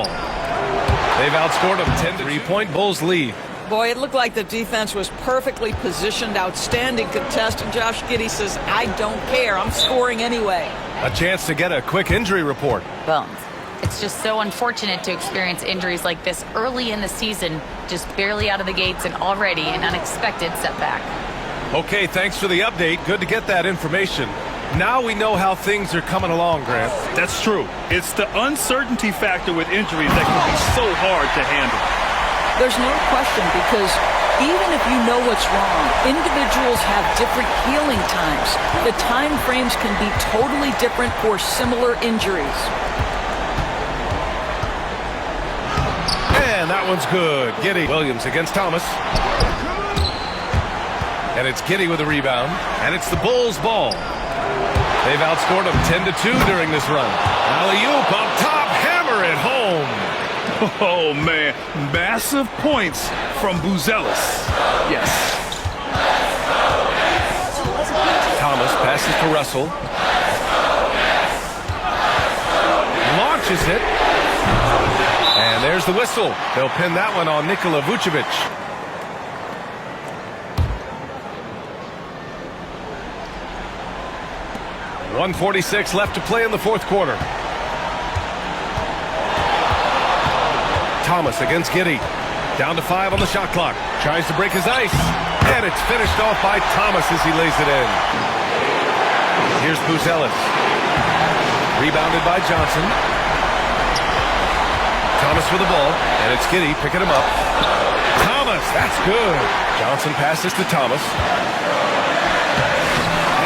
They've outscored them 10 to 3-point Bulls lead. Boy, it looked like the defense was perfectly positioned. Outstanding contest. And Josh Giddey says, I don't care. I'm scoring anyway. A chance to get a quick injury report. Well, it's just so unfortunate to experience injuries like this early in the season, just barely out of the gates and already an unexpected setback. Okay, thanks for the update. Good to get that information. Now we know how things are coming along, Grant. That's true. It's the uncertainty factor with injuries that can be so hard to handle. There's no question, because even if you know what's wrong, individuals have different healing times. The time frames can be totally different for similar injuries. And that one's good. Giddey. Williams against Thomas. And it's Giddey with a rebound. And it's the Bulls' ball. They've outscored them 10-2 during this run. Alley-oop up top. Hammer it home. Oh, man. Massive points from Buzelis. Yes. Thomas passes to Russell. Launches it. And there's the whistle. They'll pin that one on Nikola Vucevic. .146 left to play in the fourth quarter. Thomas against Giddey. Down to 5 on the shot clock. Tries to break his ice. And it's finished off by Thomas as he lays it in. Here's Buzelis. Rebounded by Johnson. Thomas with the ball. And it's Giddey picking him up. Thomas, that's good. Johnson passes to Thomas.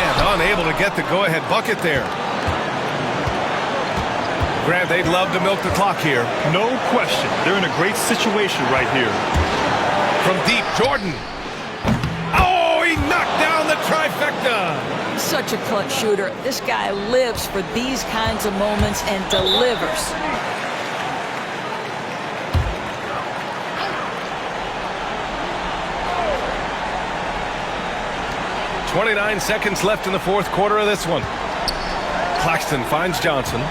And unable to get the go-ahead bucket there. Grant, they'd love to milk the clock here. No question. They're in a great situation right here. From deep, Jordan. Oh, he knocked down the trifecta. Such a clutch shooter. This guy lives for these kinds of moments and delivers. .29 seconds left in the fourth quarter of this one. Claxton finds Johnson.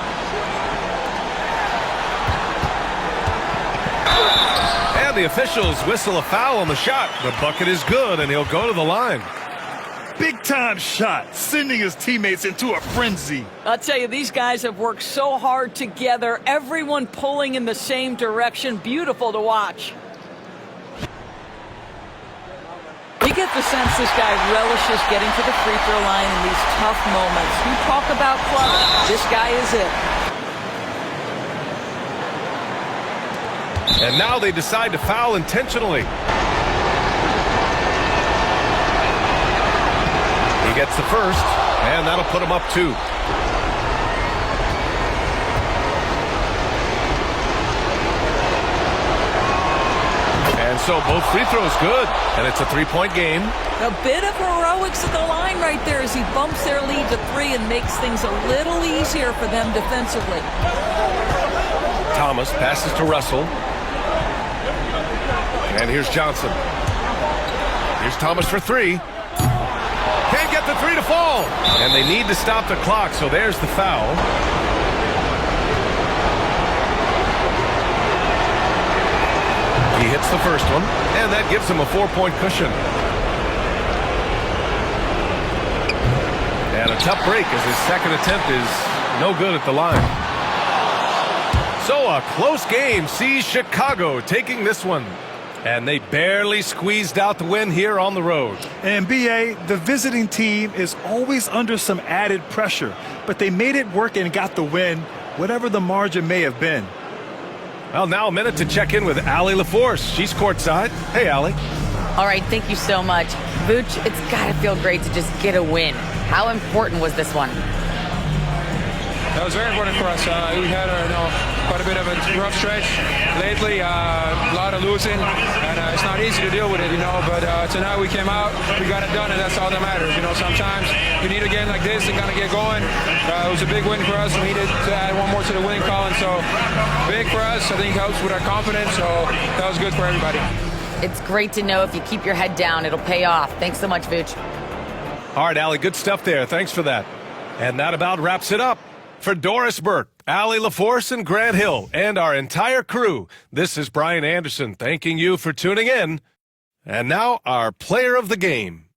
And the officials whistle a foul on the shot. The bucket is good, and he'll go to the line. Big-time shot, sending his teammates into a frenzy. I'll tell you, these guys have worked so hard together. Everyone pulling in the same direction. Beautiful to watch. You get the sense this guy relishes getting to the free throw line in these tough moments. You talk about clutch, this guy is it. And now they decide to foul intentionally. He gets the first, and that'll put him up 2. And so both free throws good, and it's a 3-point game. A bit of heroics at the line right there as he bumps their lead to 3 and makes things a little easier for them defensively. Thomas passes to Russell. And here's Johnson. Here's Thomas for 3. Can't get the 3 to fall. And they need to stop the clock, so there's the foul. He hits the first one, and that gives him a 4-point cushion. And a tough break as his second attempt is no good at the line. So a close game sees Chicago taking this one. And they barely squeezed out the win here on the road. And BA, the visiting team is always under some added pressure, but they made it work and got the win, whatever the margin may have been. Well, now a minute to check in with Allie LaForce. She's courtside. Hey, Allie. All right, thank you so much. Vooch, it's got to feel great to just get a win. How important was this one? That was very important for us. We had quite a bit of a rough stretch lately, a lot of losing, and it's not easy to deal with it, but tonight we came out, we got it done, and that's all that matters. Sometimes you need a game like this to kind of get going. It was a big win for us. We needed to add one more to the winning column, so big for us. I think helps with our confidence, so that was good for everybody. It's great to know if you keep your head down, it'll pay off. Thanks so much, Vooch. All right, Allie, good stuff there. Thanks for that. And that about wraps it up. For Doris Burke, Allie LaForce and Grant Hill, and our entire crew, this is Brian Anderson thanking you for tuning in. And now, our player of the game.